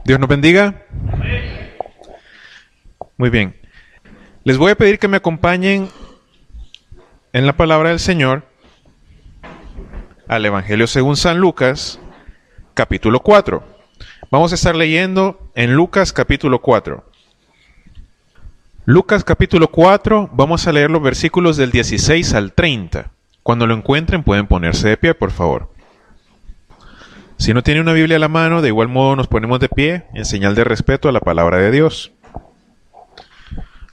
Dios nos bendiga. Muy bien. Les voy a pedir que me acompañen en la palabra del Señor al Evangelio según San Lucas, capítulo 4. Vamos a estar leyendo en Lucas capítulo 4. Lucas capítulo 4, vamos a leer los versículos del 16 al 30. Cuando lo encuentren pueden ponerse de pie, por favor. Si no tiene una Biblia a la mano, de igual modo nos ponemos de pie en señal de respeto a la palabra de Dios.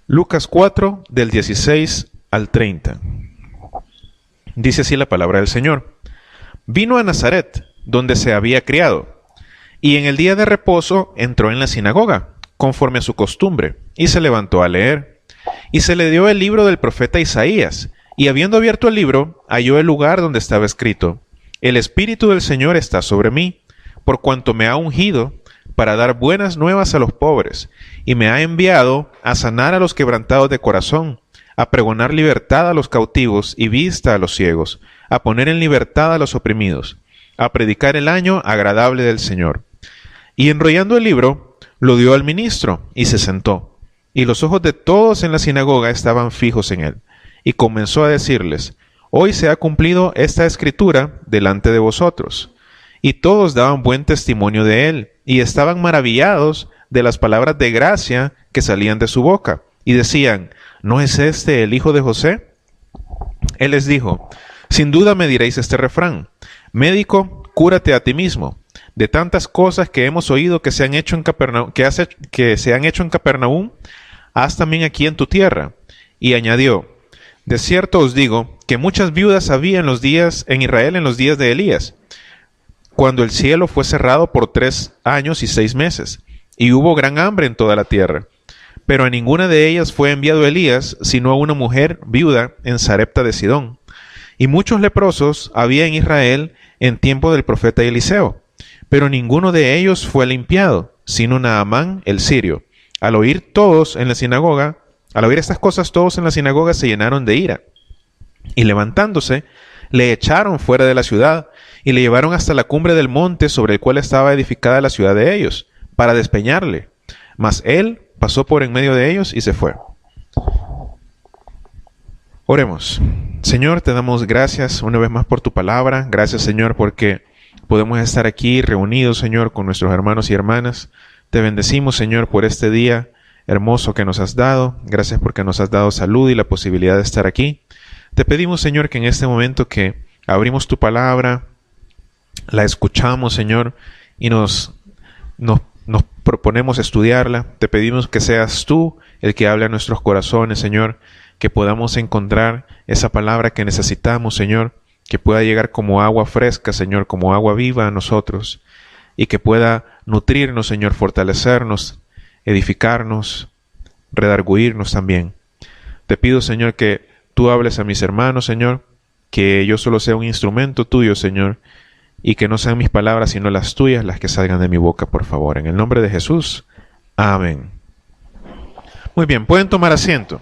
Lucas 4, del 16 al 30. Dice así la palabra del Señor. Vino a Nazaret, donde se había criado, y en el día de reposo entró en la sinagoga, conforme a su costumbre, y se levantó a leer. Y se le dio el libro del profeta Isaías, y habiendo abierto el libro, halló el lugar donde estaba escrito: El Espíritu del Señor está sobre mí, por cuanto me ha ungido para dar buenas nuevas a los pobres, y me ha enviado a sanar a los quebrantados de corazón, a pregonar libertad a los cautivos y vista a los ciegos, a poner en libertad a los oprimidos, a predicar el año agradable del Señor. Y enrollando el libro, lo dio al ministro, y se sentó. Y los ojos de todos en la sinagoga estaban fijos en él. Y comenzó a decirles: Hoy se ha cumplido esta escritura delante de vosotros. Y todos daban buen testimonio de él, y estaban maravillados de las palabras de gracia que salían de su boca. Y decían: ¿No es este el hijo de José? Él les dijo: Sin duda me diréis este refrán: Médico, cúrate a ti mismo. De tantas cosas que hemos oído que se han hecho en Capernaum, haz también aquí en tu tierra. Y añadió: De cierto os digo que muchas viudas había en Israel en los días de Elías, cuando el cielo fue cerrado por 3 años y 6 meses, y hubo gran hambre en toda la tierra. Pero a ninguna de ellas fue enviado Elías, sino a una mujer viuda en Sarepta de Sidón. Y muchos leprosos había en Israel en tiempo del profeta Eliseo, pero ninguno de ellos fue limpiado, sino Naamán el sirio. Al oír estas cosas, todos en la sinagoga se llenaron de ira. Y levantándose, le echaron fuera de la ciudad, y le llevaron hasta la cumbre del monte sobre el cual estaba edificada la ciudad de ellos, para despeñarle. Mas él pasó por en medio de ellos y se fue. Oremos. Señor, te damos gracias una vez más por tu palabra. Gracias, Señor, porque podemos estar aquí reunidos, Señor, con nuestros hermanos y hermanas. Te bendecimos, Señor, por este día hermoso que nos has dado. Gracias porque nos has dado salud y la posibilidad de estar aquí. Te pedimos, Señor, que en este momento que abrimos tu palabra, la escuchamos, Señor, y nos proponemos estudiarla. Te pedimos que seas tú el que hable a nuestros corazones, Señor, que podamos encontrar esa palabra que necesitamos, Señor, que pueda llegar como agua fresca, Señor, como agua viva a nosotros, y que pueda nutrirnos, Señor, fortalecernos, edificarnos, redarguirnos también. Te pido, Señor, que tú hables a mis hermanos, Señor, que yo solo sea un instrumento tuyo, Señor, y que no sean mis palabras sino las tuyas las que salgan de mi boca, por favor. En el nombre de Jesús. Amén. Muy bien, pueden tomar asiento.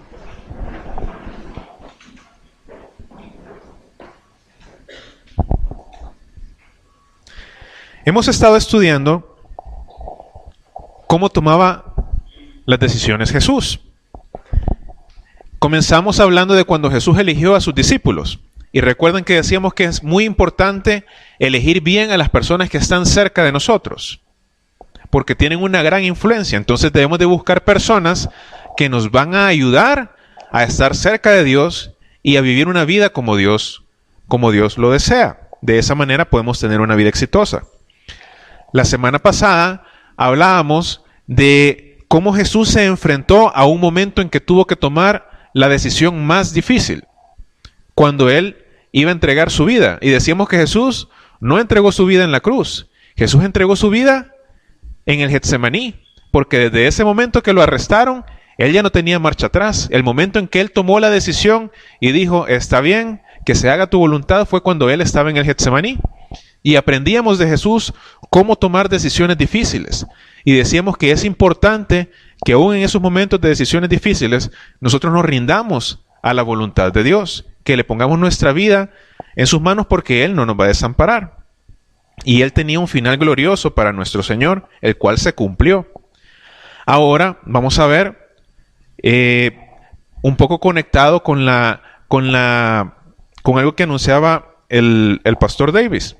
Hemos estado estudiando cómo tomaba las decisiones Jesús. Comenzamos hablando de cuando Jesús eligió a sus discípulos. Y recuerden que decíamos que es muy importante elegir bien a las personas que están cerca de nosotros, porque tienen una gran influencia. Entonces debemos de buscar personas que nos van a ayudar a estar cerca de Dios y a vivir una vida como Dios lo desea. De esa manera podemos tener una vida exitosa. La semana pasada hablábamos de cómo Jesús se enfrentó a un momento en que tuvo que tomar la decisión más difícil, cuando Él iba a entregar su vida. Y decíamos que Jesús no entregó su vida en la cruz. Jesús entregó su vida en el Getsemaní, porque desde ese momento que lo arrestaron, Él ya no tenía marcha atrás. El momento en que Él tomó la decisión y dijo: está bien, que se haga tu voluntad, fue cuando Él estaba en el Getsemaní. Y aprendíamos de Jesús cómo tomar decisiones difíciles. Y decíamos que es importante que aún en esos momentos de decisiones difíciles, nosotros nos rindamos a la voluntad de Dios, que le pongamos nuestra vida en sus manos, porque Él no nos va a desamparar. Y él tenía un final glorioso para nuestro Señor, el cual se cumplió. Ahora vamos a ver un poco conectado con algo que anunciaba el pastor Davis.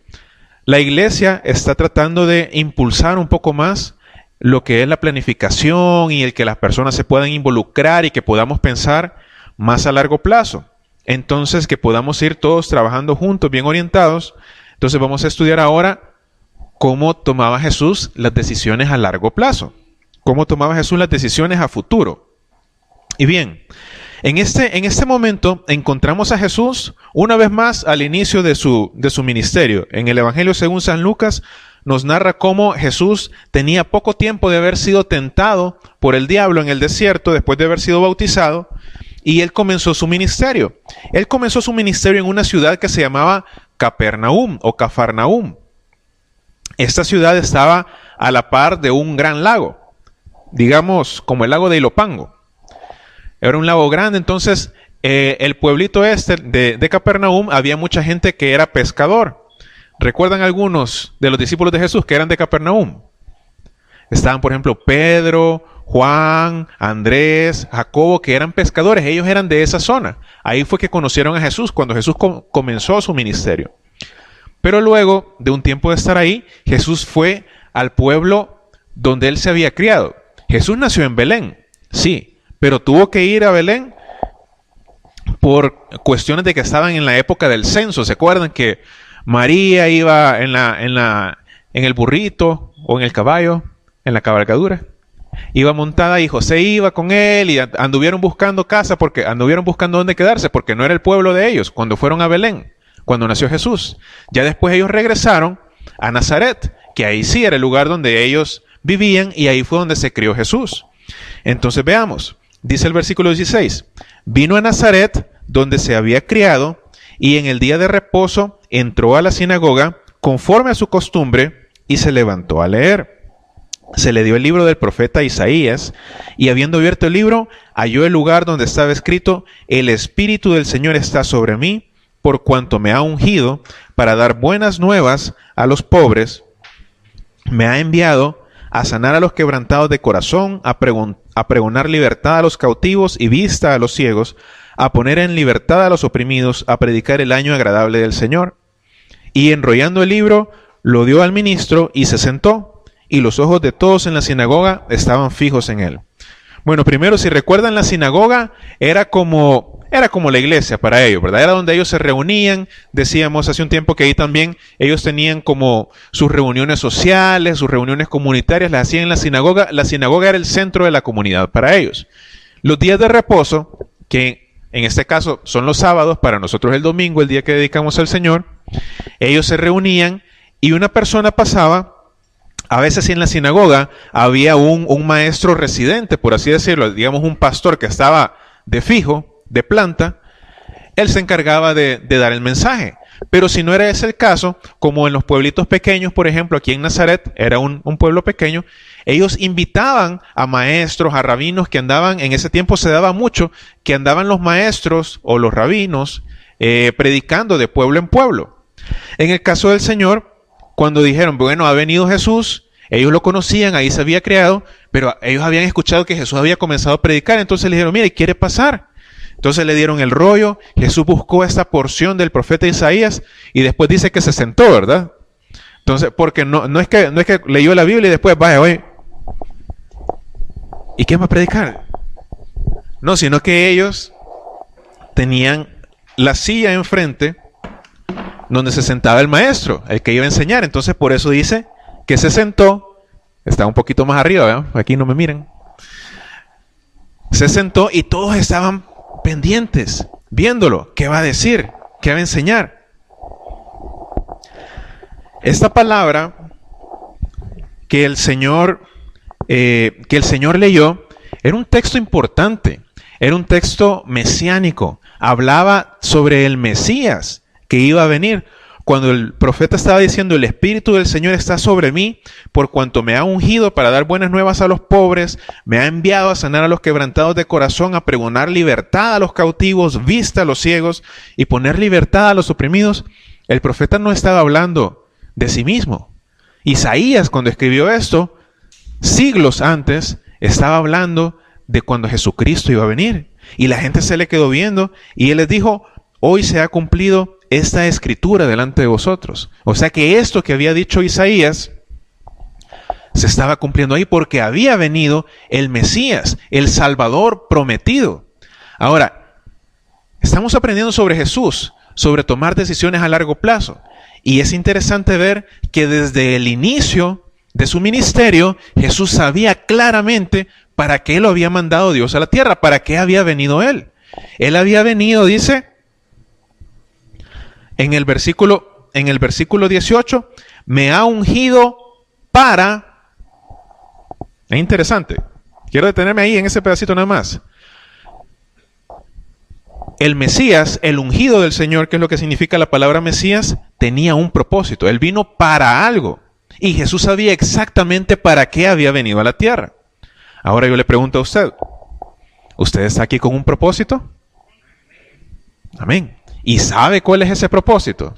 La iglesia está tratando de impulsar un poco más lo que es la planificación y el que las personas se puedan involucrar y que podamos pensar más a largo plazo. Entonces, que podamos ir todos trabajando juntos, bien orientados. Entonces vamos a estudiar ahora cómo tomaba Jesús las decisiones a largo plazo. Cómo tomaba Jesús las decisiones a futuro. Y bien, en este momento encontramos a Jesús una vez más al inicio de su ministerio. En el Evangelio según San Lucas nos narra cómo Jesús tenía poco tiempo de haber sido tentado por el diablo en el desierto después de haber sido bautizado, y él comenzó su ministerio. Él comenzó su ministerio en una ciudad que se llamaba Capernaum o Cafarnaum. Esta ciudad estaba a la par de un gran lago, digamos como el lago de Ilopango. Era un lago grande, entonces el pueblito este de Capernaum había mucha gente que era pescador. ¿Recuerdan algunos de los discípulos de Jesús que eran de Capernaum? Estaban, por ejemplo, Pedro, Juan, Andrés, Jacobo, que eran pescadores. Ellos eran de esa zona. Ahí fue que conocieron a Jesús cuando Jesús comenzó su ministerio. Pero luego de un tiempo de estar ahí, Jesús fue al pueblo donde él se había criado. Jesús nació en Belén, sí, pero tuvo que ir a Belén por cuestiones de que estaban en la época del censo. ¿Se acuerdan que María iba en el burrito o en el caballo, en la cabalgadura? Iba montada y José iba con él y anduvieron buscando casa, porque anduvieron buscando dónde quedarse, porque no era el pueblo de ellos cuando fueron a Belén, cuando nació Jesús. Ya después ellos regresaron a Nazaret, que ahí sí era el lugar donde ellos vivían y ahí fue donde se crió Jesús. Entonces veamos, dice el versículo 16, vino a Nazaret donde se había criado y en el día de reposo entró a la sinagoga conforme a su costumbre y se levantó a leer. Se le dio el libro del profeta Isaías, y habiendo abierto el libro, halló el lugar donde estaba escrito: el Espíritu del Señor está sobre mí, por cuanto me ha ungido para dar buenas nuevas a los pobres, me ha enviado a sanar a los quebrantados de corazón, a pregonar libertad a los cautivos y vista a los ciegos, a poner en libertad a los oprimidos, a predicar el año agradable del Señor. Y enrollando el libro, lo dio al ministro y se sentó. Y los ojos de todos en la sinagoga estaban fijos en él. Bueno, primero, si recuerdan, la sinagoga era como la iglesia para ellos, ¿verdad? Era donde ellos se reunían. Decíamos hace un tiempo que ahí también ellos tenían como sus reuniones sociales, sus reuniones comunitarias, las hacían en la sinagoga. La sinagoga era el centro de la comunidad para ellos. Los días de reposo, que en este caso son los sábados, para nosotros el domingo, el día que dedicamos al Señor, ellos se reunían y una persona pasaba. A veces en la sinagoga había un maestro residente, por así decirlo, digamos un pastor que estaba de fijo, de planta. Él se encargaba de dar el mensaje. Pero si no era ese el caso, como en los pueblitos pequeños, por ejemplo, aquí en Nazaret, era un pueblo pequeño, ellos invitaban a maestros, a rabinos que andaban, en ese tiempo se daba mucho, que andaban los maestros o los rabinos predicando de pueblo en pueblo. En el caso del Señor, cuando dijeron, bueno, ha venido Jesús, ellos lo conocían, ahí se había creado, pero ellos habían escuchado que Jesús había comenzado a predicar, entonces le dijeron, mire, ¿quiere pasar? Entonces le dieron el rollo, Jesús buscó esta porción del profeta Isaías y después dice que se sentó, ¿verdad? Entonces, porque no es que leyó la Biblia y después, vaya, oye, ¿y qué va a predicar? No, sino que ellos tenían la silla enfrente donde se sentaba el maestro, el que iba a enseñar. Entonces por eso dice que se sentó, está un poquito más arriba, ¿verdad? Aquí no me miren. Se sentó y todos estaban pendientes, viéndolo, qué va a decir, qué va a enseñar. Esta palabra que el Señor leyó era un texto importante, era un texto mesiánico, hablaba sobre el Mesías que iba a venir. Cuando el profeta estaba diciendo, el Espíritu del Señor está sobre mí, por cuanto me ha ungido para dar buenas nuevas a los pobres, me ha enviado a sanar a los quebrantados de corazón, a pregonar libertad a los cautivos, vista a los ciegos y poner libertad a los oprimidos. El profeta no estaba hablando de sí mismo. Isaías, cuando escribió esto, siglos antes, estaba hablando de cuando Jesucristo iba a venir. Y la gente se le quedó viendo y él les dijo, hoy se ha cumplido esta escritura delante de vosotros. O sea que esto que había dicho Isaías se estaba cumpliendo ahí porque había venido el Mesías, el Salvador prometido. Ahora, estamos aprendiendo sobre Jesús, sobre tomar decisiones a largo plazo. Y es interesante ver que desde el inicio de su ministerio, Jesús sabía claramente para qué lo había mandado Dios a la tierra, para qué había venido Él. Él había venido, dice, en el versículo 18, me ha ungido para... Es interesante. Quiero detenerme ahí en ese pedacito nada más. El Mesías, el ungido del Señor, que es lo que significa la palabra Mesías, tenía un propósito. Él vino para algo. Y Jesús sabía exactamente para qué había venido a la tierra. Ahora yo le pregunto a usted, ¿usted está aquí con un propósito? Amén. ¿Y sabe cuál es ese propósito?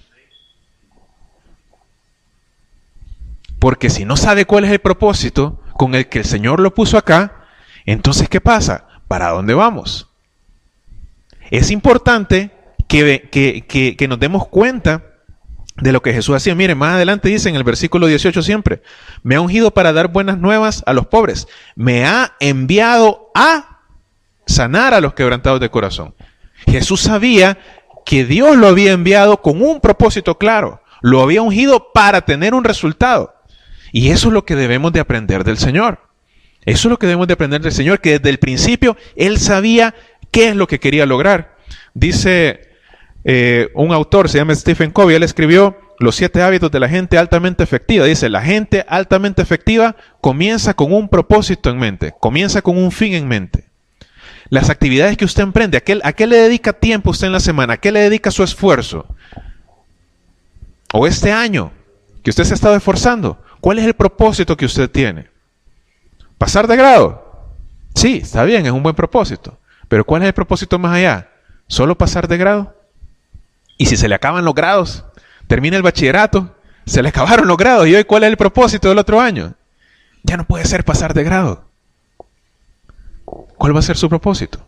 Porque si no sabe cuál es el propósito con el que el Señor lo puso acá, entonces ¿qué pasa? ¿Para dónde vamos? Es importante que nos demos cuenta de lo que Jesús hacía. Miren, más adelante dice en el versículo 18 siempre, me ha ungido para dar buenas nuevas a los pobres. Me ha enviado a sanar a los quebrantados de corazón. Jesús sabía que Dios lo había enviado con un propósito claro. Lo había ungido para tener un resultado. Y eso es lo que debemos de aprender del Señor. Eso es lo que debemos de aprender del Señor, que desde el principio Él sabía qué es lo que quería lograr. Dice un autor, se llama Stephen Covey, él escribió Los 7 hábitos de la gente altamente efectiva. Dice, la gente altamente efectiva comienza con un propósito en mente, comienza con un fin en mente. Las actividades que usted emprende, ¿a qué le dedica tiempo usted en la semana? ¿A qué le dedica su esfuerzo? O este año que usted se ha estado esforzando, ¿cuál es el propósito que usted tiene? ¿Pasar de grado? Sí, está bien, es un buen propósito. Pero ¿cuál es el propósito más allá? ¿Solo pasar de grado? Y si se le acaban los grados, termina el bachillerato, se le acabaron los grados, ¿y hoy cuál es el propósito del otro año? Ya no puede ser pasar de grado. ¿Cuál va a ser su propósito?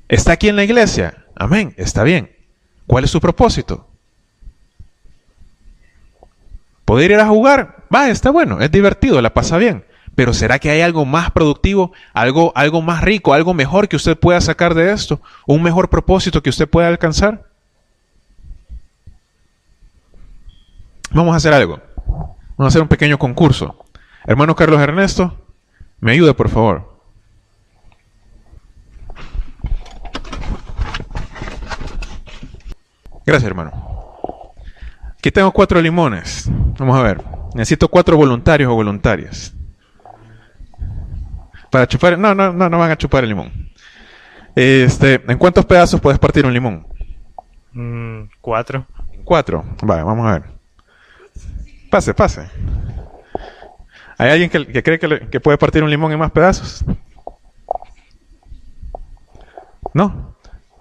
¿Está aquí en la iglesia? Amén, está bien. ¿Cuál es su propósito? ¿Poder ir a jugar? Va, está bueno, es divertido, la pasa bien. Pero ¿será que hay algo más productivo, algo más rico, algo mejor que usted pueda sacar de esto? ¿Un mejor propósito que usted pueda alcanzar? Vamos a hacer algo. Vamos a hacer un pequeño concurso. Hermano Carlos Ernesto, me ayuda por favor. Gracias, hermano. Aquí tengo 4 limones. Vamos a ver. Necesito 4 voluntarios o voluntarias. Para chupar, no van a chupar el limón. ¿En cuántos pedazos puedes partir un limón? 4. 4. Vale, vamos a ver. Pase. ¿Hay alguien que cree que puede partir un limón en más pedazos? ¿No?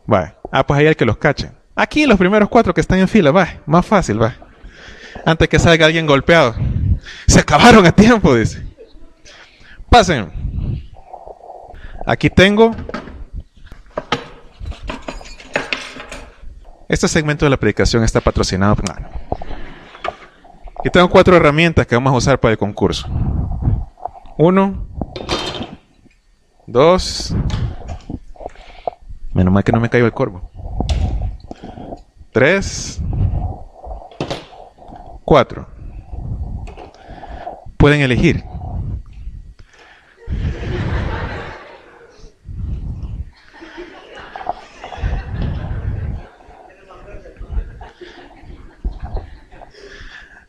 Vale. Pues hay el que los cache. Aquí los primeros 4 que están en fila, va. Más fácil, va. Antes que salga alguien golpeado. Se acabaron a tiempo, dice. Pasen. Aquí tengo. Este segmento de la predicación está patrocinado por... Aquí tengo 4 herramientas que vamos a usar para el concurso. 1, 2. Menos mal que no me cayó el corvo. 3, 4. Pueden elegir.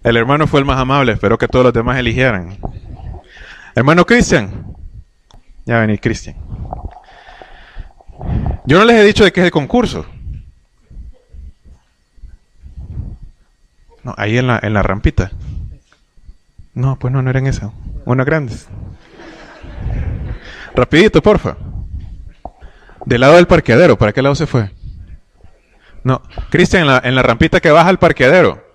El hermano fue el más amable, espero que todos los demás eligieran. Hermano Cristian. Ya va a venir Cristian. Yo no les he dicho de qué es el concurso. No, ahí en la rampita. No, pues no eran esas. Unas grandes. Rapidito, porfa. Del lado del parqueadero, ¿para qué lado se fue? No, Cristian, en la rampita que baja al parqueadero.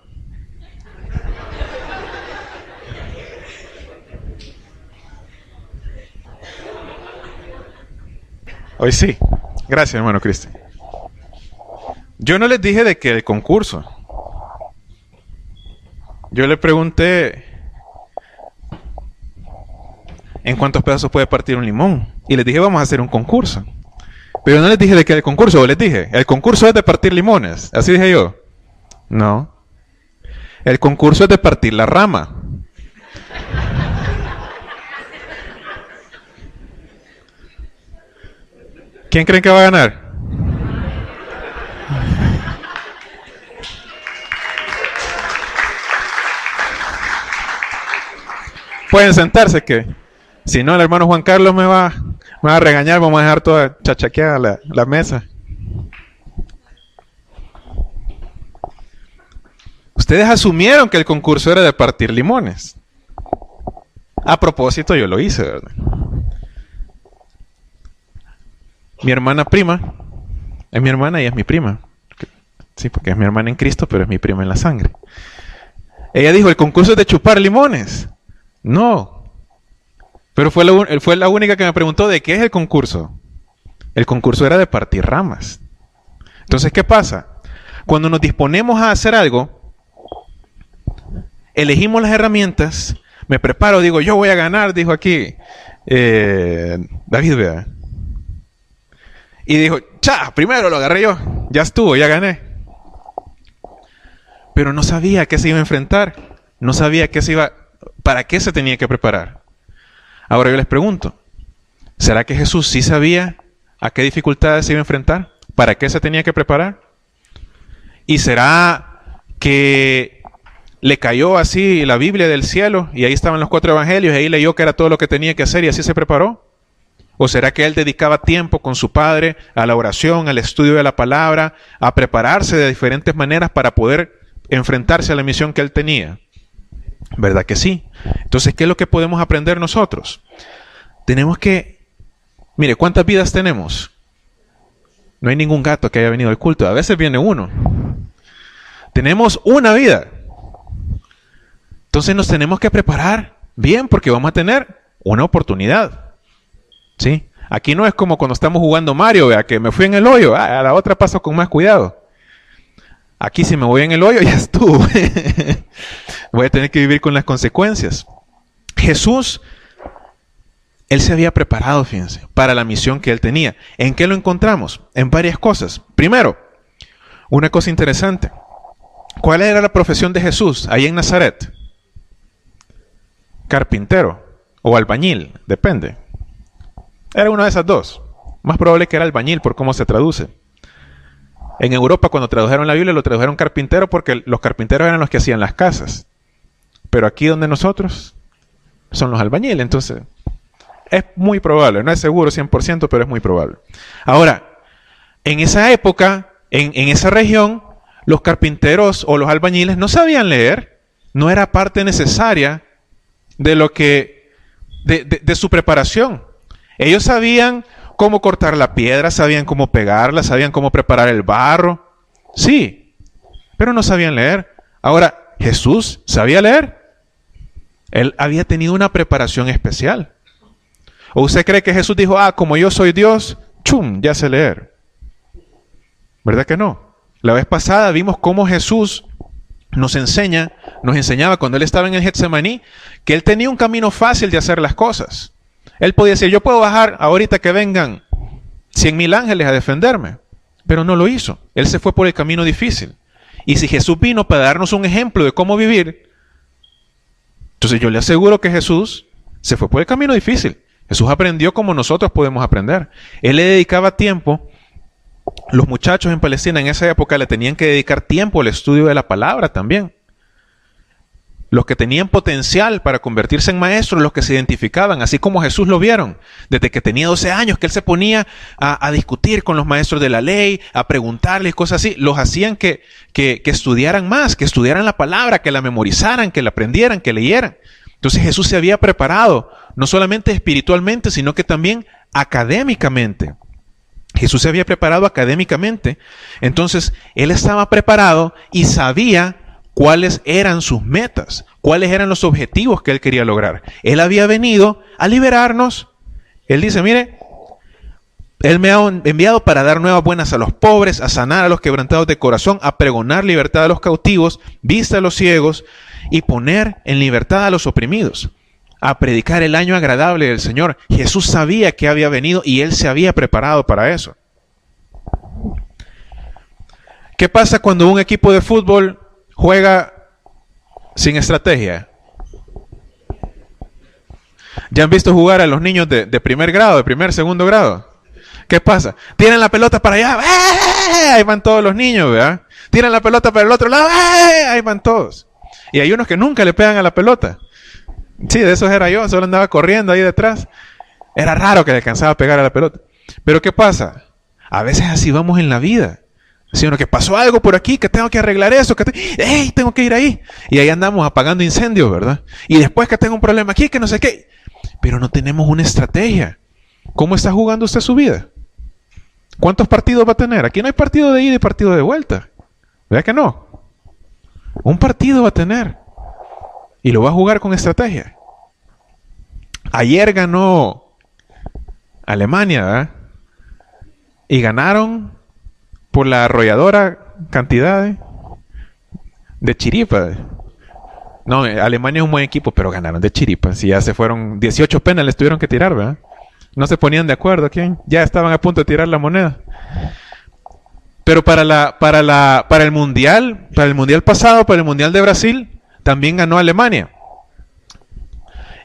Hoy sí. Gracias, hermano Cristian. Yo no les dije de que el concurso. Yo le pregunté en cuántos pedazos puede partir un limón. Y les dije, vamos a hacer un concurso. Pero no les dije de que el concurso, o les dije, el concurso es de partir limones. Así dije yo. No. El concurso es de partir la rama. ¿Quién creen que va a ganar? Pueden sentarse, que si no el hermano Juan Carlos me va a regañar, vamos a dejar toda chachaqueada la mesa. Ustedes asumieron que el concurso era de partir limones. A propósito, yo lo hice, ¿verdad? Mi hermana prima es mi hermana y es mi prima. Sí, porque es mi hermana en Cristo, pero es mi prima en la sangre. Ella dijo, el concurso es de chupar limones. No. Pero fue la única que me preguntó de qué es el concurso. El concurso era de partir ramas. Entonces, ¿qué pasa? Cuando nos disponemos a hacer algo, elegimos las herramientas, me preparo, digo, yo voy a ganar, dijo aquí David, ¿verdad? Y dijo, primero lo agarré yo, ya estuvo, ya gané. Pero no sabía a qué se iba a enfrentar, no sabía para qué se tenía que preparar. Ahora yo les pregunto, ¿será que Jesús sí sabía a qué dificultades se iba a enfrentar? ¿Para qué se tenía que preparar? ¿Y será que le cayó así la Biblia del cielo y ahí estaban los 4 evangelios y ahí leyó que era todo lo que tenía que hacer y así se preparó? ¿O será que él dedicaba tiempo con su padre a la oración, al estudio de la palabra, a prepararse de diferentes maneras para poder enfrentarse a la misión que él tenía? ¿Verdad que sí? Entonces, ¿qué es lo que podemos aprender nosotros? Tenemos que... Mire, ¿cuántas vidas tenemos? No hay ningún gato que haya venido al culto. A veces viene uno. Tenemos una vida. Entonces nos tenemos que preparar bien porque vamos a tener una oportunidad. ¿Sí? Aquí no es como cuando estamos jugando Mario, vea, que me fui en el hoyo, a la otra paso con más cuidado. Aquí si me voy en el hoyo ya estuvo. Voy a tener que vivir con las consecuencias. Jesús, él se había preparado, fíjense, para la misión que él tenía. ¿En qué lo encontramos? En varias cosas. Primero, una cosa interesante. ¿Cuál era la profesión de Jesús ahí en Nazaret? Carpintero o albañil, depende. Era una de esas dos. Más probable que era albañil por cómo se traduce. En Europa, cuando tradujeron la Biblia, lo tradujeron carpintero porque los carpinteros eran los que hacían las casas. Pero aquí donde nosotros son los albañiles. Entonces, es muy probable. No es seguro 100%, pero es muy probable. Ahora, en esa época, en esa región, los carpinteros o los albañiles no sabían leer. No era parte necesaria de su preparación. Ellos sabían cómo cortar la piedra, sabían cómo pegarla, sabían cómo preparar el barro. Sí, pero no sabían leer. Ahora, ¿Jesús sabía leer? Él había tenido una preparación especial. ¿O usted cree que Jesús dijo, como yo soy Dios, ya sé leer? ¿Verdad que no? La vez pasada vimos cómo Jesús nos enseñaba cuando él estaba en el Getsemaní, que él tenía un camino fácil de hacer las cosas. Él podía decir, yo puedo bajar ahorita que vengan 100,000 ángeles a defenderme. Pero no lo hizo. Él se fue por el camino difícil. Y si Jesús vino para darnos un ejemplo de cómo vivir, entonces yo le aseguro que Jesús se fue por el camino difícil. Jesús aprendió como nosotros podemos aprender. Él le dedicaba tiempo. Los muchachos en Palestina en esa época le tenían que dedicar tiempo al estudio de la palabra también. Los que tenían potencial para convertirse en maestros, los que se identificaban, así como Jesús lo vieron, desde que tenía 12 años, que él se ponía a discutir con los maestros de la ley, a preguntarles cosas así, los hacían que estudiaran más, que estudiaran la palabra, que la memorizaran, que la aprendieran, que leyeran. Entonces Jesús se había preparado, no solamente espiritualmente, sino que también académicamente. Jesús se había preparado académicamente, entonces él estaba preparado y sabía cuáles eran sus metas, cuáles eran los objetivos que él quería lograr. Él había venido a liberarnos. Él dice, mire, Él me ha enviado para dar nuevas buenas a los pobres, a sanar a los quebrantados de corazón, a pregonar libertad a los cautivos, vista a los ciegos y poner en libertad a los oprimidos, a predicar el año agradable del Señor. Jesús sabía que había venido y Él se había preparado para eso. ¿Qué pasa cuando un equipo de fútbol juega sin estrategia? ¿Ya han visto jugar a los niños de primer grado, de primer, segundo grado? ¿Qué pasa? Tiran la pelota para allá, ¡eh! Ahí van todos los niños, ¿verdad? Tiran la pelota para el otro lado, ¡eh! Ahí van todos. Y hay unos que nunca le pegan a la pelota. Sí, de esos era yo, solo andaba corriendo ahí detrás. Era raro que le alcanzaba a pegar a la pelota. Pero ¿qué pasa? A veces así vamos en la vida. Sino que pasó algo por aquí, que tengo que arreglar eso, ¡ey! Tengo que ir ahí. Y ahí andamos apagando incendios, ¿verdad? Y después que tengo un problema aquí, que no sé qué. Pero no tenemos una estrategia. ¿Cómo está jugando usted su vida? ¿Cuántos partidos va a tener? Aquí no hay partido de ida y partido de vuelta. ¿Verdad que no? Un partido va a tener. Y lo va a jugar con estrategia. Ayer ganó Alemania, ¿verdad? Y ganaron por la arrolladora cantidad de chiripa. No, Alemania es un buen equipo, pero ganaron de chiripa. Si ya se fueron 18 penales tuvieron que tirar, ¿verdad? No se ponían de acuerdo, ¿quién? Ya estaban a punto de tirar la moneda. Pero para el mundial pasado, para el mundial de Brasil, también ganó Alemania.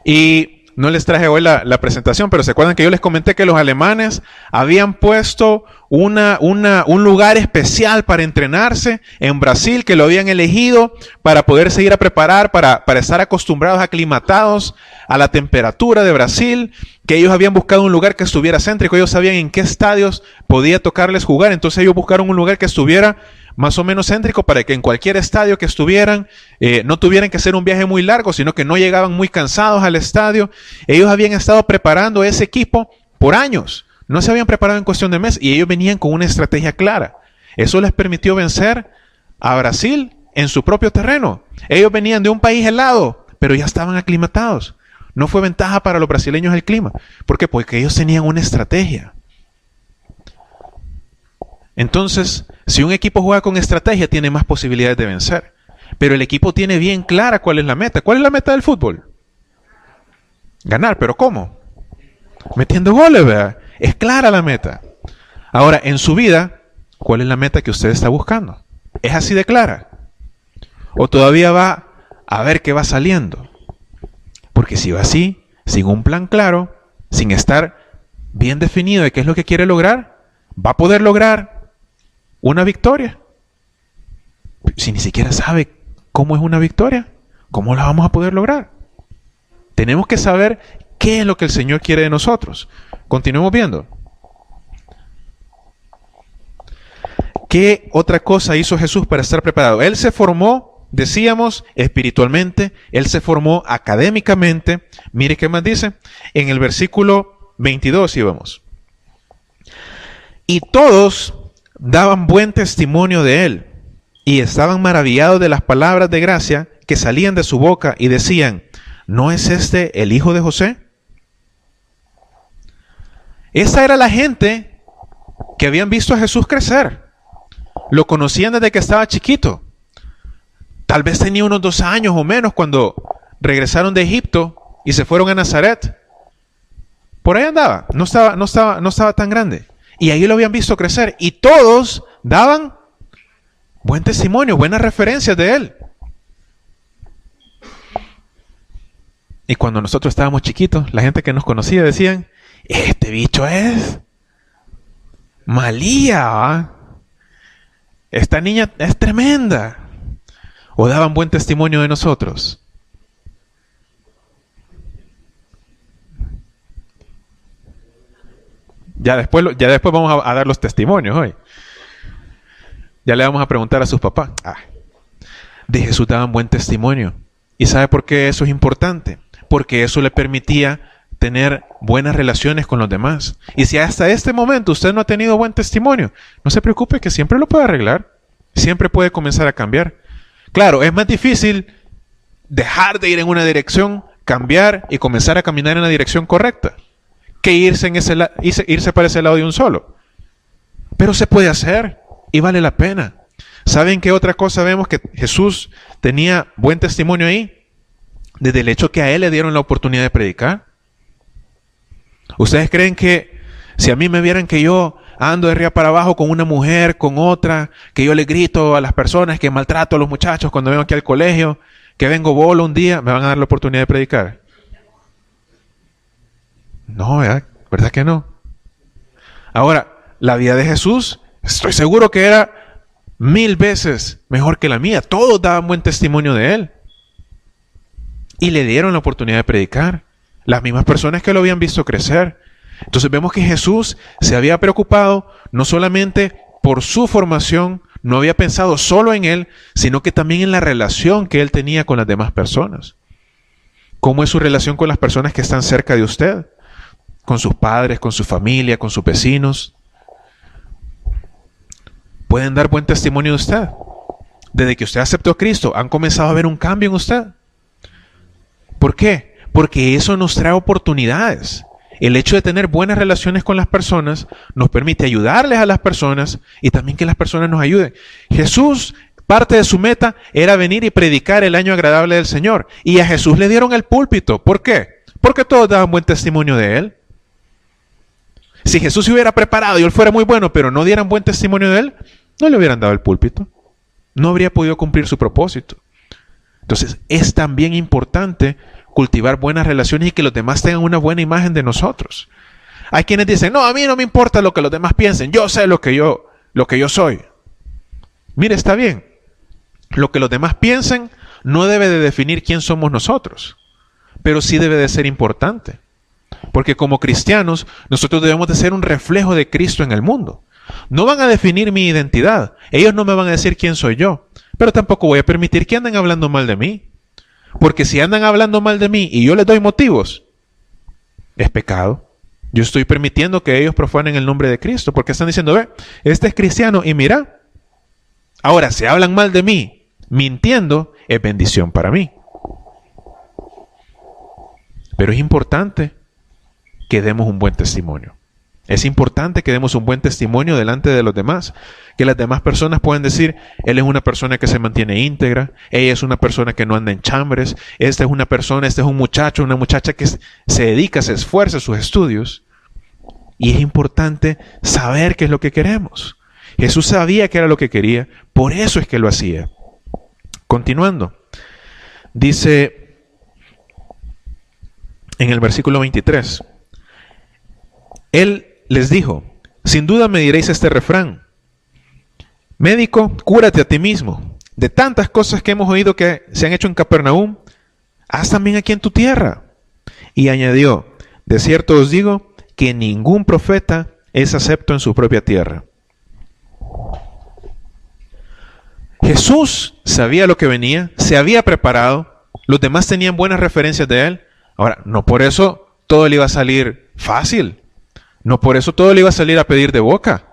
Y no les traje hoy la presentación, pero se acuerdan que yo les comenté que los alemanes habían puesto un lugar especial para entrenarse en Brasil, que lo habían elegido para poderse ir a preparar, para estar acostumbrados, aclimatados a la temperatura de Brasil, que ellos habían buscado un lugar que estuviera céntrico, ellos sabían en qué estadios podía tocarles jugar, entonces ellos buscaron un lugar que estuviera más o menos céntrico para que en cualquier estadio que estuvieran no tuvieran que hacer un viaje muy largo, sino que no llegaban muy cansados al estadio. Ellos habían estado preparando ese equipo por años, no se habían preparado en cuestión de meses y ellos venían con una estrategia clara. Eso les permitió vencer a Brasil en su propio terreno. Ellos venían de un país helado, pero ya estaban aclimatados. No fue ventaja para los brasileños el clima. ¿Por qué? Porque ellos tenían una estrategia. Entonces, si un equipo juega con estrategia, tiene más posibilidades de vencer. Pero el equipo tiene bien clara cuál es la meta. ¿Cuál es la meta del fútbol? Ganar, ¿pero cómo? Metiendo goles, ¿verdad? Es clara la meta. Ahora, en su vida, ¿cuál es la meta que usted está buscando? ¿Es así de clara? ¿O todavía va a ver qué va saliendo? Porque si va así, sin un plan claro, sin estar bien definido de qué es lo que quiere lograr, va a poder lograr una victoria. Si ni siquiera sabe cómo es una victoria, ¿cómo la vamos a poder lograr? Tenemos que saber qué es lo que el Señor quiere de nosotros. Continuemos viendo. ¿Qué otra cosa hizo Jesús para estar preparado? Él se formó, decíamos, espiritualmente. Él se formó académicamente. Mire qué más dice. En el versículo 22 íbamos. Y todos daban buen testimonio de él, y estaban maravillados de las palabras de gracia que salían de su boca, y decían, ¿no es este el hijo de José? Esa era la gente que habían visto a Jesús crecer. Lo conocían desde que estaba chiquito. Tal vez tenía unos 2 años o menos cuando regresaron de Egipto y se fueron a Nazaret. Por ahí andaba, no estaba tan grande. Y ahí lo habían visto crecer. Y todos daban buen testimonio, buenas referencias de él. Y cuando nosotros estábamos chiquitos, la gente que nos conocía decían, este bicho es Malía, ¿va? Esta niña es tremenda. O daban buen testimonio de nosotros. Ya después vamos a dar los testimonios hoy. Ya le vamos a preguntar a sus papás. De Jesús daban buen testimonio. ¿Y sabe por qué eso es importante? Porque eso le permitía tener buenas relaciones con los demás. Y si hasta este momento usted no ha tenido buen testimonio, no se preocupe, que siempre lo puede arreglar. Siempre puede comenzar a cambiar. Claro, es más difícil dejar de ir en una dirección, cambiar y comenzar a caminar en la dirección correcta. que irse para ese lado de un solo. Pero se puede hacer y vale la pena. ¿Saben qué otra cosa vemos? Que Jesús tenía buen testimonio ahí. Desde el hecho que a él le dieron la oportunidad de predicar. ¿Ustedes creen que si a mí me vieran que yo ando de arriba para abajo con una mujer, con otra, que yo le grito a las personas, que maltrato a los muchachos cuando vengo aquí al colegio, que vengo bolo un día, me van a dar la oportunidad de predicar? No, ¿verdad que no? Ahora, la vida de Jesús, estoy seguro que era 1000 veces mejor que la mía. Todos daban buen testimonio de él. Y le dieron la oportunidad de predicar. Las mismas personas que lo habían visto crecer. Entonces vemos que Jesús se había preocupado no solamente por su formación, no había pensado solo en él, sino que también en la relación que él tenía con las demás personas. ¿Cómo es su relación con las personas que están cerca de usted? Con sus padres, con su familia, con sus vecinos. Pueden dar buen testimonio de usted. Desde que usted aceptó a Cristo, han comenzado a ver un cambio en usted. ¿Por qué? Porque eso nos trae oportunidades. El hecho de tener buenas relaciones con las personas nos permite ayudarles a las personas y también que las personas nos ayuden. Jesús, parte de su meta era venir y predicar el año agradable del Señor. Y a Jesús le dieron el púlpito. ¿Por qué? Porque todos daban buen testimonio de él. Si Jesús se hubiera preparado y él fuera muy bueno, pero no dieran buen testimonio de él, no le hubieran dado el púlpito. No habría podido cumplir su propósito. Entonces, es también importante cultivar buenas relaciones y que los demás tengan una buena imagen de nosotros. Hay quienes dicen, no, a mí no me importa lo que los demás piensen, yo sé lo que yo soy. Mire, está bien. Lo que los demás piensen no debe de definir quién somos nosotros, pero sí debe de ser importante. Porque como cristianos, nosotros debemos de ser un reflejo de Cristo en el mundo. No van a definir mi identidad. Ellos no me van a decir quién soy yo. Pero tampoco voy a permitir que anden hablando mal de mí. Porque si andan hablando mal de mí y yo les doy motivos, es pecado. Yo estoy permitiendo que ellos profanen el nombre de Cristo. Porque están diciendo, ve, este es cristiano y mira. Ahora, si hablan mal de mí, mintiendo, es bendición para mí. Pero es importante que demos un buen testimonio. Es importante que demos un buen testimonio delante de los demás. Que las demás personas puedan decir, él es una persona que se mantiene íntegra, ella es una persona que no anda en chambres, esta es una persona, este es un muchacho, una muchacha que se dedica, se esfuerza en sus estudios. Y es importante saber qué es lo que queremos. Jesús sabía qué era lo que quería, por eso es que lo hacía. Continuando, dice en el versículo 23, él les dijo, sin duda me diréis este refrán, médico, cúrate a ti mismo. De tantas cosas que hemos oído que se han hecho en Capernaum, haz también aquí en tu tierra. Y añadió, de cierto os digo que ningún profeta es acepto en su propia tierra. Jesús sabía lo que venía, se había preparado, los demás tenían buenas referencias de él. Ahora, no por eso todo le iba a salir fácil. No por eso todo le iba a salir a pedir de boca.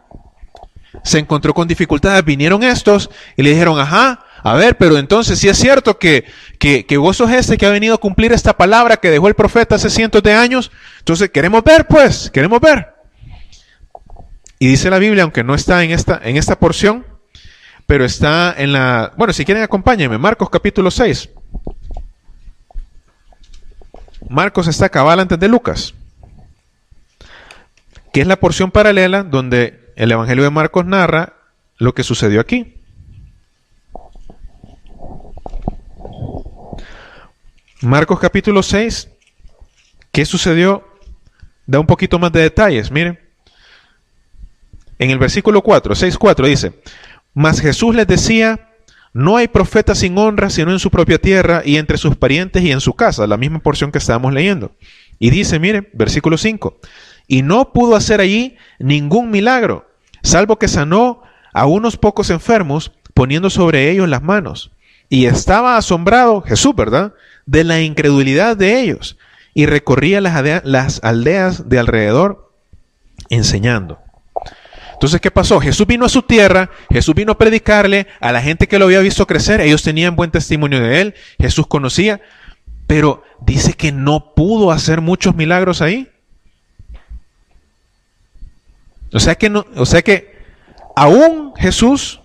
Se encontró con dificultades. Vinieron estos y le dijeron, ajá, a ver, pero entonces si es cierto que vos sos este que ha venido a cumplir esta palabra que dejó el profeta hace cientos de años. Entonces queremos ver, pues, queremos ver. Y dice la Biblia, aunque no está en esta porción, pero está en la... Bueno, si quieren acompáñenme, Marcos capítulo 6. Marcos está cabal antes de Lucas, que es la porción paralela donde el Evangelio de Marcos narra lo que sucedió aquí. Marcos capítulo 6, ¿qué sucedió? Da un poquito más de detalles, miren. En el versículo 4, 6:4 dice, mas Jesús les decía, no hay profeta sin honra sino en su propia tierra y entre sus parientes y en su casa, la misma porción que estábamos leyendo. Y dice, miren, versículo 5, y no pudo hacer allí ningún milagro, salvo que sanó a unos pocos enfermos, poniendo sobre ellos las manos. Y estaba asombrado, Jesús, ¿verdad?, de la incredulidad de ellos, y recorría las aldeas de alrededor, enseñando. Entonces, ¿qué pasó? Jesús vino a su tierra, Jesús vino a predicarle a la gente que lo había visto crecer, ellos tenían buen testimonio de él, Jesús conocía, pero dice que no pudo hacer muchos milagros ahí. O sea que, aún Jesús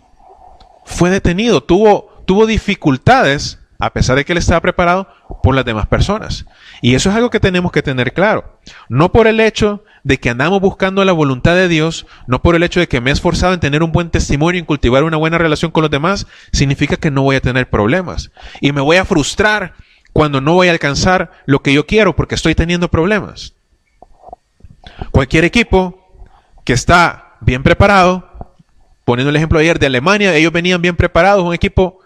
fue detenido, tuvo dificultades, a pesar de que él estaba preparado por las demás personas. Y eso es algo que tenemos que tener claro. No por el hecho de que andamos buscando la voluntad de Dios, no por el hecho de que me he esforzado en tener un buen testimonio, en cultivar una buena relación con los demás, significa que no voy a tener problemas. Y me voy a frustrar cuando no voy a alcanzar lo que yo quiero porque estoy teniendo problemas. Cualquier equipo que está bien preparado, poniendo el ejemplo ayer de Alemania, ellos venían bien preparados, un equipo,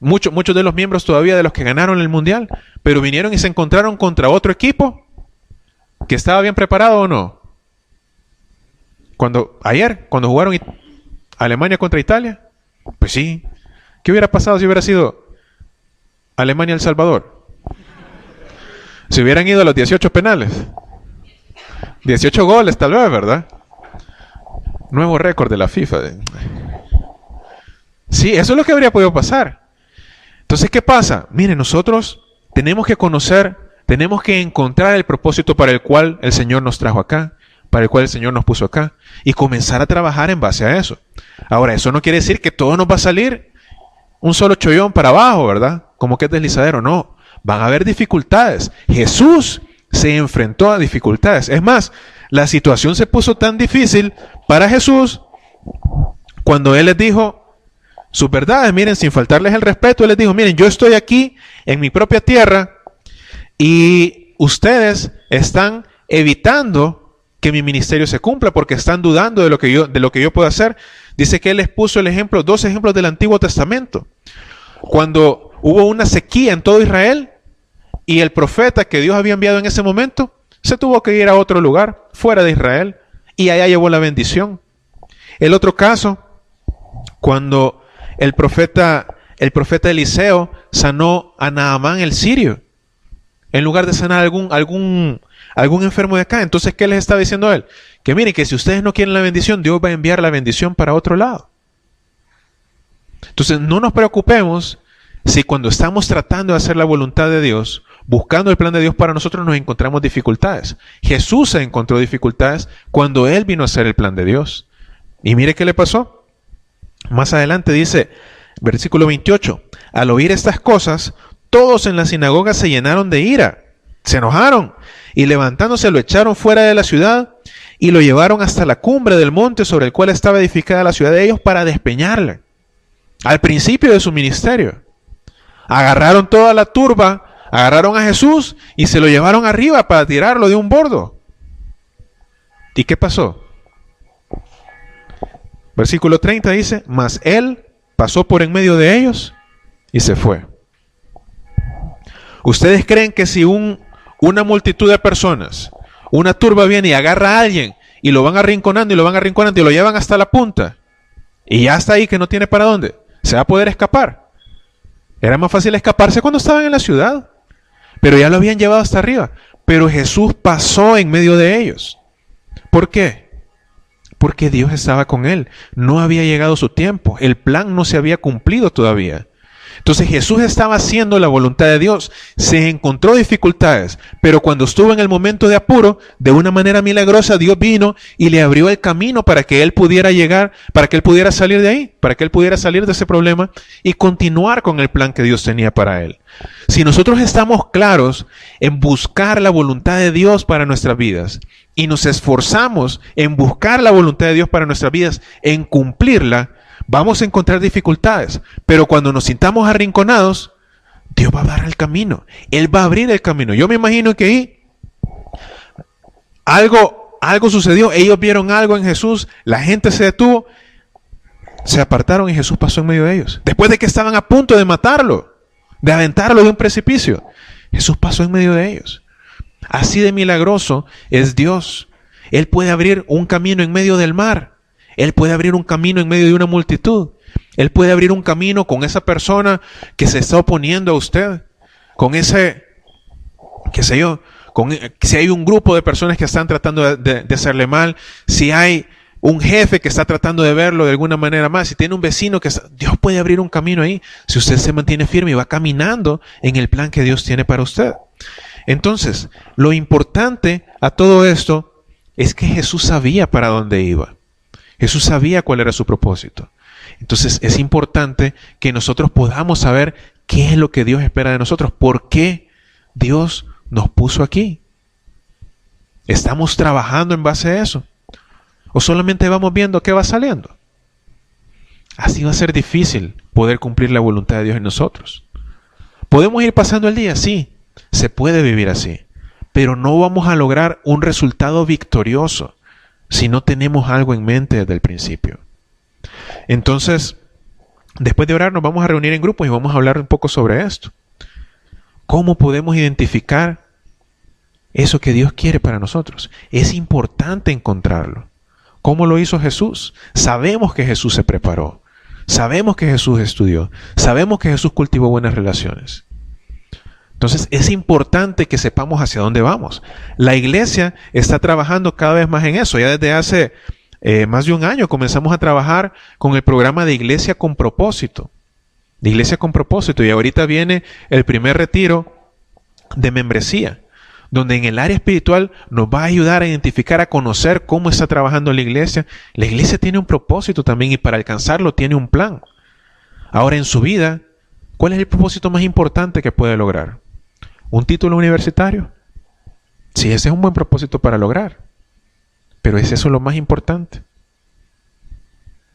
muchos de los miembros todavía de los que ganaron el Mundial, pero vinieron y se encontraron contra otro equipo que estaba bien preparado o no. Cuando jugaron Alemania contra Italia, pues sí. ¿Qué hubiera pasado si hubiera sido Alemania-El Salvador? Si hubieran ido a los 18 penales. 18 goles tal vez, ¿verdad? Nuevo récord de la FIFA. Sí, eso es lo que habría podido pasar. Entonces, ¿qué pasa? Mire, nosotros tenemos que conocer, tenemos que encontrar el propósito para el cual el Señor nos trajo acá, para el cual el Señor nos puso acá, y comenzar a trabajar en base a eso. Ahora, eso no quiere decir que todo nos va a salir un solo chollón para abajo, ¿verdad? Como que es deslizadero, no. Van a haber dificultades. Jesús se enfrentó a dificultades. Es más, la situación se puso tan difícil para Jesús cuando Él les dijo sus verdades, miren, sin faltarles el respeto, Él les dijo, miren, yo estoy aquí en mi propia tierra y ustedes están evitando que mi ministerio se cumpla porque están dudando de lo que yo puedo hacer. Dice que Él les puso dos ejemplos del Antiguo Testamento. Cuando hubo una sequía en todo Israel y el profeta que Dios había enviado en ese momento se tuvo que ir a otro lugar, fuera de Israel, y allá llevó la bendición. El otro caso, cuando el profeta Eliseo sanó a Naamán el sirio, en lugar de sanar algún enfermo de acá. Entonces, ¿qué les estaba diciendo él? Que miren, que si ustedes no quieren la bendición, Dios va a enviar la bendición para otro lado. Entonces, no nos preocupemos si cuando estamos tratando de hacer la voluntad de Dios, buscando el plan de Dios para nosotros, nos encontramos dificultades. Jesús se encontró dificultades cuando Él vino a hacer el plan de Dios. Y mire qué le pasó. Más adelante dice, versículo 28, al oír estas cosas, todos en la sinagoga se llenaron de ira, se enojaron, y levantándose lo echaron fuera de la ciudad, y lo llevaron hasta la cumbre del monte sobre el cual estaba edificada la ciudad de ellos para despeñarle. Al principio de su ministerio, agarraron toda la turba, agarraron a Jesús, y se lo llevaron arriba para tirarlo de un bordo. ¿Y qué pasó? Versículo 30 dice, mas él pasó por en medio de ellos y se fue. ¿Ustedes creen que si una multitud de personas, una turba viene y agarra a alguien y lo van arrinconando y lo van arrinconando y lo llevan hasta la punta y ya está ahí que no tiene para dónde, se va a poder escapar? Era más fácil escaparse cuando estaban en la ciudad, pero ya lo habían llevado hasta arriba. Pero Jesús pasó en medio de ellos. ¿Por qué? Porque Dios estaba con él. No había llegado su tiempo. El plan no se había cumplido todavía. Entonces Jesús estaba haciendo la voluntad de Dios. Se encontró dificultades, pero cuando estuvo en el momento de apuro, de una manera milagrosa, Dios vino y le abrió el camino para que él pudiera llegar, para que él pudiera salir de ahí, para que él pudiera salir de ese problema y continuar con el plan que Dios tenía para él. Si nosotros estamos claros en buscar la voluntad de Dios para nuestras vidas y nos esforzamos en buscar la voluntad de Dios para nuestras vidas, en cumplirla, vamos a encontrar dificultades, pero cuando nos sintamos arrinconados, Dios va a dar el camino. Él va a abrir el camino. Yo me imagino que ahí algo sucedió. Ellos vieron algo en Jesús, la gente se detuvo, se apartaron y Jesús pasó en medio de ellos. Después de que estaban a punto de matarlo, de aventarlo de un precipicio, Jesús pasó en medio de ellos. Así de milagroso es Dios. Él puede abrir un camino en medio del mar. Él puede abrir un camino en medio de una multitud. Él puede abrir un camino con esa persona que se está oponiendo a usted. Con ese, qué sé yo, si hay un grupo de personas que están tratando de hacerle mal, si hay un jefe que está tratando de verlo de alguna manera más, si tiene un vecino Dios puede abrir un camino ahí, si usted se mantiene firme y va caminando en el plan que Dios tiene para usted. Entonces, lo importante a todo esto Es que Jesús sabía para dónde iba. Jesús sabía cuál era su propósito. Entonces es importante que nosotros podamos saber qué es lo que Dios espera de nosotros. ¿Por qué Dios nos puso aquí? ¿Estamos trabajando en base a eso? ¿O solamente vamos viendo qué va saliendo? Así va a ser difícil poder cumplir la voluntad de Dios en nosotros. ¿Podemos ir pasando el día? Sí, se puede vivir así. Pero no vamos a lograr un resultado victorioso si no tenemos algo en mente desde el principio. Entonces, después de orar nos vamos a reunir en grupos y vamos a hablar un poco sobre esto. ¿Cómo podemos identificar eso que Dios quiere para nosotros? Es importante encontrarlo. ¿Cómo lo hizo Jesús? Sabemos que Jesús se preparó. Sabemos que Jesús estudió. Sabemos que Jesús cultivó buenas relaciones. Entonces es importante que sepamos hacia dónde vamos. La iglesia está trabajando cada vez más en eso. Ya desde hace más de un año comenzamos a trabajar con el programa de Iglesia con Propósito. De Iglesia con Propósito. Y ahorita viene el primer retiro de membresía, donde en el área espiritual nos va a ayudar a identificar, a conocer cómo está trabajando la iglesia. La iglesia tiene un propósito también y para alcanzarlo tiene un plan. Ahora en su vida, ¿cuál es el propósito más importante que puede lograr? ¿Un título universitario? Sí, ese es un buen propósito para lograr. Pero ¿es eso lo más importante?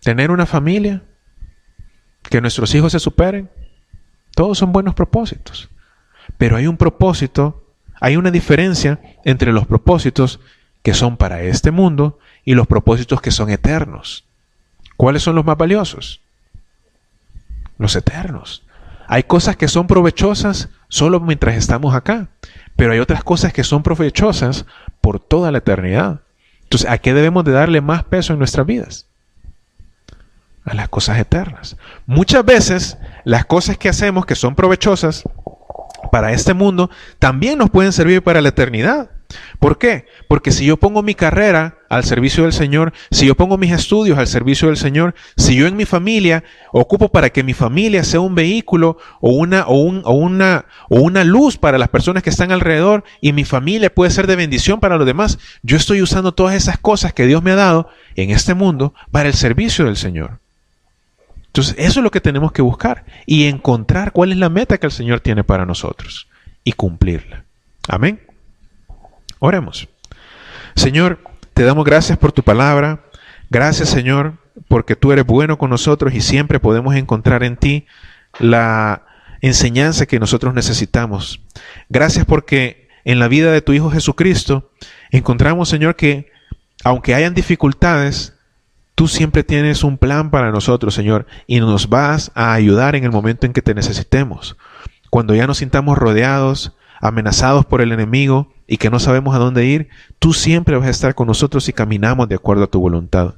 ¿Tener una familia? ¿Que nuestros hijos se superen? Todos son buenos propósitos. Pero hay un propósito. Hay una diferencia entre los propósitos que son para este mundo y los propósitos que son eternos. ¿Cuáles son los más valiosos? Los eternos. Hay cosas que son provechosas solo mientras estamos acá, pero hay otras cosas que son provechosas por toda la eternidad. Entonces, ¿a qué debemos de darle más peso en nuestras vidas? A las cosas eternas. Muchas veces, las cosas que hacemos que son provechosas para este mundo, también nos pueden servir para la eternidad. ¿Por qué? Porque si yo pongo mi carrera al servicio del Señor, si yo pongo mis estudios al servicio del Señor, si yo en mi familia ocupo para que mi familia sea un vehículo o una luz para las personas que están alrededor y mi familia puede ser de bendición para los demás, yo estoy usando todas esas cosas que Dios me ha dado en este mundo para el servicio del Señor. Entonces, eso es lo que tenemos que buscar y encontrar cuál es la meta que el Señor tiene para nosotros y cumplirla. Amén. Oremos. Señor, te damos gracias por tu palabra. Gracias, Señor, porque tú eres bueno con nosotros y siempre podemos encontrar en ti la enseñanza que nosotros necesitamos. Gracias porque en la vida de tu Hijo Jesucristo encontramos, Señor, que aunque hayan dificultades, tú siempre tienes un plan para nosotros, Señor, y nos vas a ayudar en el momento en que te necesitemos. Cuando ya nos sintamos rodeados, amenazados por el enemigo y que no sabemos a dónde ir, tú siempre vas a estar con nosotros y caminamos de acuerdo a tu voluntad.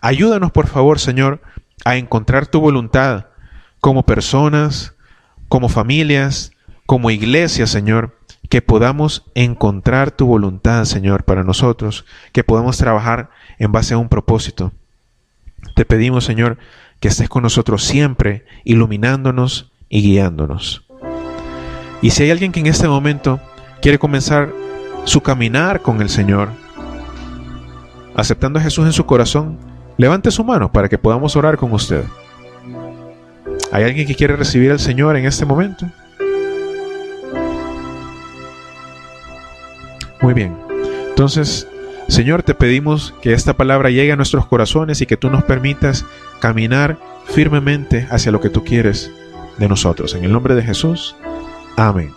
Ayúdanos, por favor, Señor, a encontrar tu voluntad como personas, como familias, como iglesia, Señor, que podamos encontrar tu voluntad, Señor, para nosotros, que podamos trabajar en base a un propósito. Te pedimos, Señor, que estés con nosotros siempre, iluminándonos y guiándonos. Y si hay alguien que en este momento quiere comenzar su caminar con el Señor, aceptando a Jesús en su corazón, levante su mano para que podamos orar con usted. ¿Hay alguien que quiere recibir al Señor en este momento? Muy bien. Entonces, Señor, te pedimos que esta palabra llegue a nuestros corazones y que tú nos permitas caminar firmemente hacia lo que tú quieres de nosotros. En el nombre de Jesús. Amén.